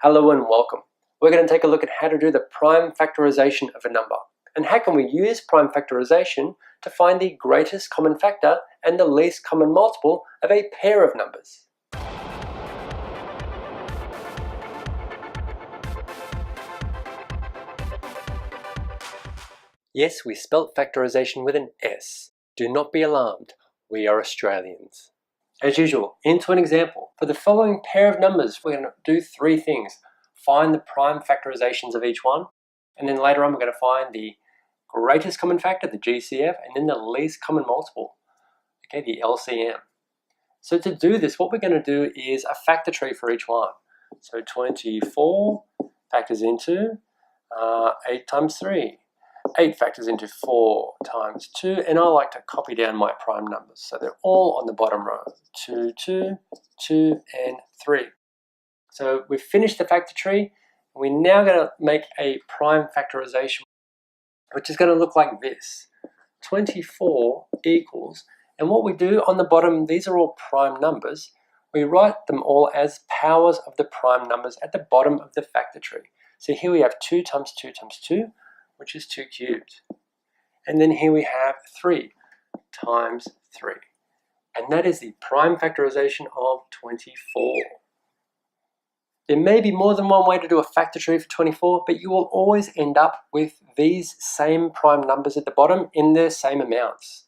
Hello and welcome. We're going to take a look at how to do the prime factorization of a number. And how can we use prime factorization to find the greatest common factor and the least common multiple of a pair of numbers. Yes, we spelt factorization with an S. Do not be alarmed. We are Australians. As usual, into an example. For the following pair of numbers, we're going to do three things. Find the prime factorizations of each one, and then later on we're going to find the greatest common factor, the GCF, and then the least common multiple, okay, the LCM. So to do this, what we're going to do is a factor tree for each one. So 24 factors into 8 times 3. 8 factors into 4 times 2, and I like to copy down my prime numbers. So they're all on the bottom row. 2, 2, 2, and 3. So we've finished the factor tree. We're now going to make a prime factorization, which is going to look like this. 24 equals, and what we do on the bottom, these are all prime numbers. We write them all as powers of the prime numbers at the bottom of the factor tree. So here we have 2 times 2 times 2, which is 2 cubed. And then here we have 3 times 3. And that is the prime factorization of 24. There may be more than one way to do a factor tree for 24, but you will always end up with these same prime numbers at the bottom in their same amounts.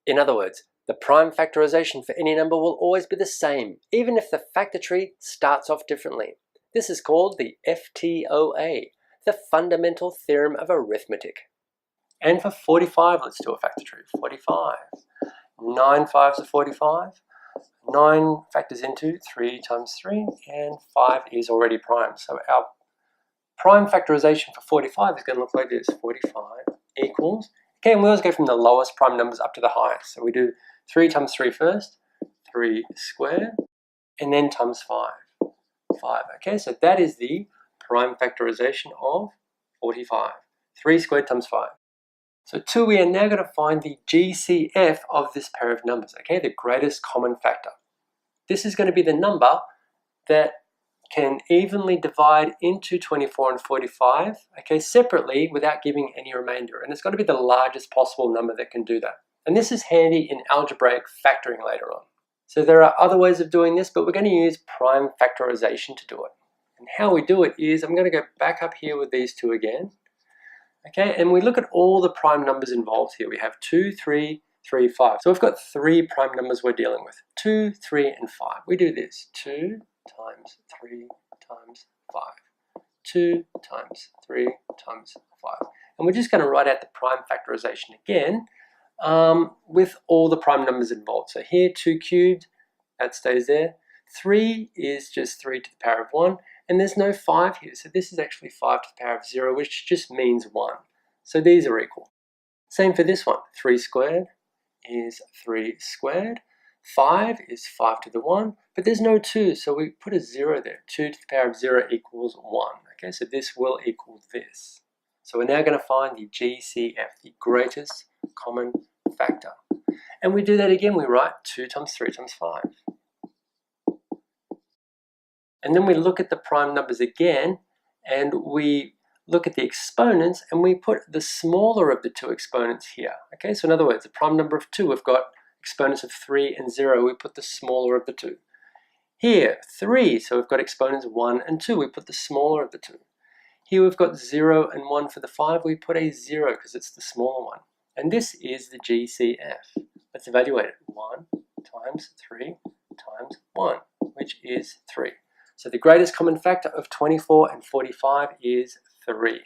In other words, the prime factorization for any number will always be the same, even if the factor tree starts off differently. This is called the FTOA, the fundamental theorem of arithmetic. And for 45, let's do a factor tree. 45. 9 fives are 45. 9 factors into 3 times 3, and 5 is already prime. So our prime factorization for 45 is going to look like this. 45 equals, okay, and we always go from the lowest prime numbers up to the highest. So we do 3 times 3 first, 3 squared, and then times 5. 5, okay, so that is the prime factorization of 45. 3 squared times 5. So 2, we are now going to find the GCF of this pair of numbers, okay, the greatest common factor. This is going to be the number that can evenly divide into 24 and 45, okay, separately without giving any remainder. And it's got to be the largest possible number that can do that. And this is handy in algebraic factoring later on. So there are other ways of doing this, but we're going to use prime factorization to do it. And how we do it is, I'm going to go back up here with these two again. Okay, and we look at all the prime numbers involved here. We have 2, 3, 3, 5. So we've got 3 prime numbers we're dealing with. 2, 3, and 5. We do this. 2 times 3 times 5. 2 times 3 times 5. And we're just going to write out the prime factorization again with all the prime numbers involved. So here, 2 cubed, that stays there. 3 is just 3 to the power of 1. And there's no 5 here, so this is actually 5 to the power of 0, which just means 1. So these are equal. Same for this one. 3 squared is 3 squared. 5 is 5 to the 1, but there's no 2, so we put a 0 there. 2 to the power of 0 equals 1. Okay, so this will equal this. So we're now going to find the GCF, the greatest common factor. And we do that again. We write 2 times 3 times 5. And then we look at the prime numbers again, and we look at the exponents, and we put the smaller of the two exponents here. Okay, so in other words, the prime number of 2, we've got exponents of 3 and 0, we put the smaller of the two. Here, 3, so we've got exponents 1 and 2, we put the smaller of the two. Here we've got 0 and 1 for the 5, we put a 0 because it's the smaller one. And this is the GCF. Let's evaluate it. 1 times 3 times 1, which is 3. So the greatest common factor of 24 and 45 is 3.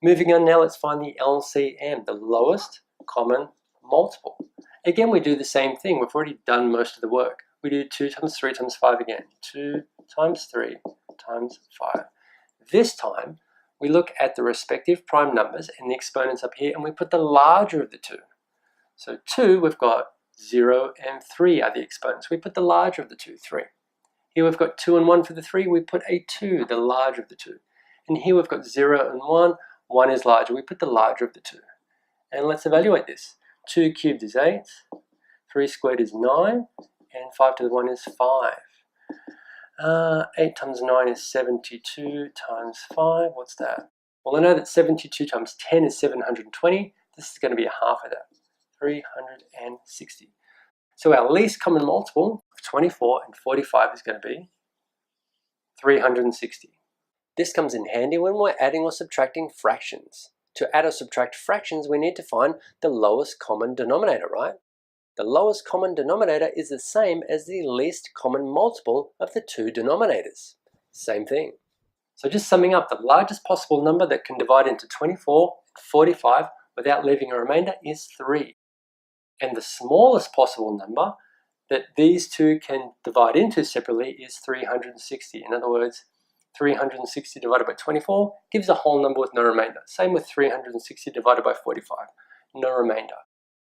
Moving on now, let's find the LCM, the lowest common multiple. Again, we do the same thing. We've already done most of the work. We do 2 times 3 times 5 again. 2 times 3 times 5. This time, we look at the respective prime numbers and the exponents up here, and we put the larger of the two. So 2, we've got 0 and 3 are the exponents. We put the larger of the two, 3. Here we've got 2 and 1 for the 3, we put a 2, the larger of the two. And here we've got 0 and 1, 1 is larger, we put the larger of the two. And let's evaluate this. 2 cubed is 8, 3 squared is 9, and 5 to the 1 is 5. 8 times 9 is 72 times 5. What's that? Well, I know that 72 times 10 is 720. This is going to be a half of that, 360. So our least common multiple of 24 and 45 is going to be 360. This comes in handy when we're adding or subtracting fractions. To add or subtract fractions, we need to find the lowest common denominator, right? The lowest common denominator is the same as the least common multiple of the two denominators. Same thing. So just summing up, the largest possible number that can divide into 24 and 45 without leaving a remainder is 3. And the smallest possible number that these two can divide into separately is 360. In other words, 360 divided by 24 gives a whole number with no remainder. Same with 360 divided by 45, no remainder.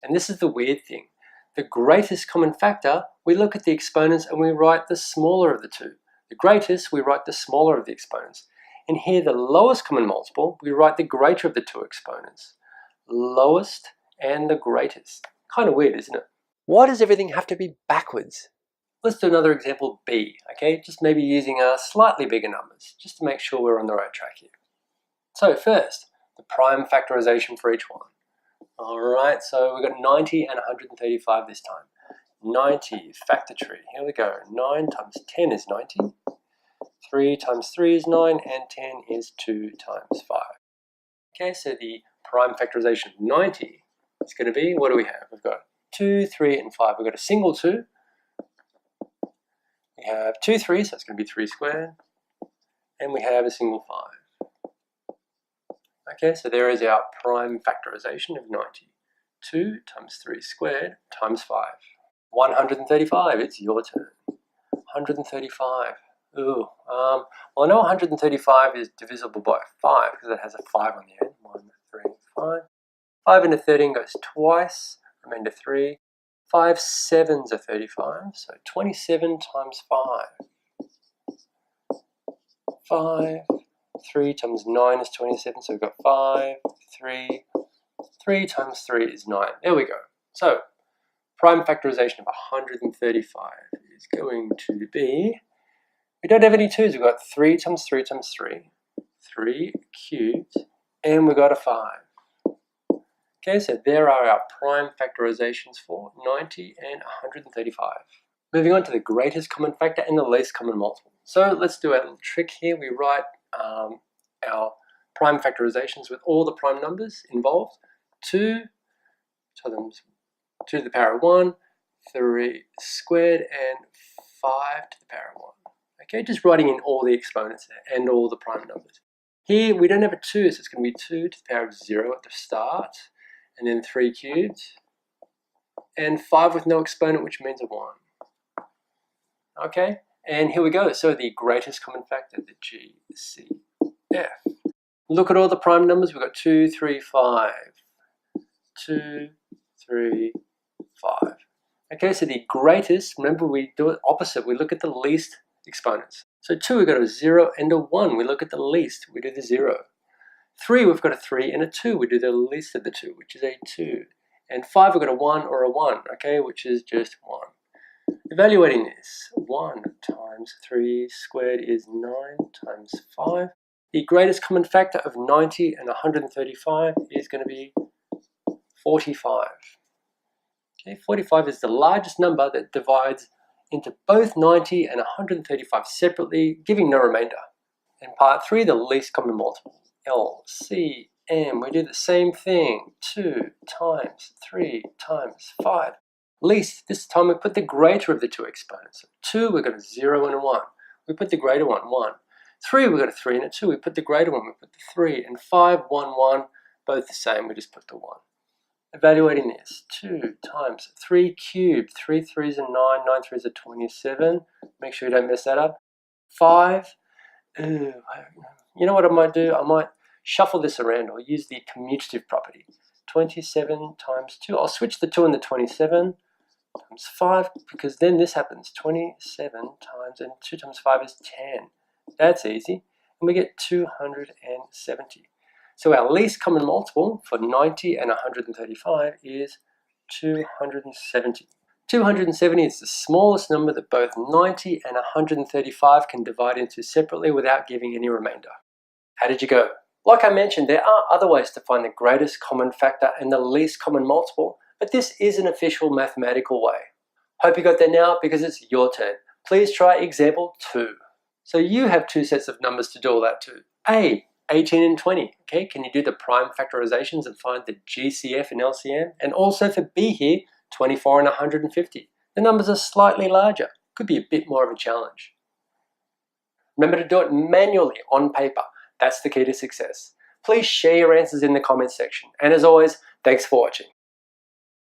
And this is the weird thing. The greatest common factor, we look at the exponents and we write the smaller of the two. The greatest, we write the smaller of the exponents. And here, the lowest common multiple, we write the greater of the two exponents. Lowest and the greatest. Kind of weird, isn't it? Why does everything have to be backwards? Let's do another example B, okay? Just maybe using slightly bigger numbers, just to make sure we're on the right track here. So first, the prime factorization for each one. All right, so we've got 90 and 135 this time. 90, factor tree, here we go. 9 times 10 is 90. 3 times 3 is 9, and 10 is 2 times 5. Okay, so the prime factorization of 90 is going to be, what do we have? We've got 2, 3, and 5. We've got a single 2. We have 2 3s, so it's going to be 3 squared. And we have a single 5. Okay, so there is our prime factorization of 90. 2 times 3 squared times 5. 135, it's your turn. 135. Ooh, well, I know 135 is divisible by 5 because it has a 5 on the end. 1, 3, 5. 5 into 13 goes twice, remainder 3. 5 7s are 35, so 27 times 5. 5. 3 times 9 is 27, so we've got 5, 3. 3 times 3 is 9. There we go. So, prime factorization of 135 is going to be, we don't have any 2s, we've got 3 times 3 times 3, 3 cubed, and we've got a 5. Okay, so there are our prime factorizations for 90 and 135. Moving on to the greatest common factor and the least common multiple. So let's do a little trick here. We write our prime factorizations with all the prime numbers involved. 2 times 2 to the power of 1, 3 squared, and 5 to the power of 1. Okay, just writing in all the exponents and all the prime numbers. Here we don't have a 2, so it's going to be 2 to the power of 0 at the start, and then 3 cubed, and 5 with no exponent, which means a 1. Okay, and here we go. So the greatest common factor, the GCF. Look at all the prime numbers. We've got 2, 3, 5. 2, 3, 5. Okay, so the greatest, remember we do it opposite. We look at the least exponents. So 2, we've got a 0 and a 1. We look at the least. We do the 0. 3, we've got a 3 and a 2. We do the least of the 2, which is a 2. And 5, we've got a 1 or a 1, okay, which is just 1. Evaluating this, 1 times 3 squared is 9 times 5. The greatest common factor of 90 and 135 is going to be 45. Okay, 45 is the largest number that divides into both 90 and 135 separately, giving no remainder. In part 3, the least common multiple, LCM, we do the same thing, 2 times 3 times 5. Least, this time we put the greater of the two exponents. 2, we've got a 0 and a 1. We put the greater one, 1. 3, we've got a 3 and a 2. We put the greater one, we put the 3. And 5, 1, 1, both the same, we just put the 1. Evaluating this, 2 times 3 cubed, 3 3s are 9, 9 3s are 27. Make sure you don't mess that up. 5, you know what I might do? I might shuffle this around or use the commutative property. 27 times 2, I'll switch the 2 and the 27 times 5, because then this happens. 27 times, and 2 times 5 is 10. That's easy. And we get 270. So our least common multiple for 90 and 135 is 270. 270 is the smallest number that both 90 and 135 can divide into separately without giving any remainder. How did you go? Like I mentioned, there are other ways to find the greatest common factor and the least common multiple, but this is an official mathematical way. Hope you got there now because it's your turn. Please try example 2. So you have two sets of numbers to do all that to. A, 18 and 20. Okay, can you do the prime factorizations and find the GCF and LCM? And also for B here, 24 and 150. The numbers are slightly larger. Could be a bit more of a challenge. Remember to do it manually on paper. That's the key to success. Please share your answers in the comments section. And as always, thanks for watching.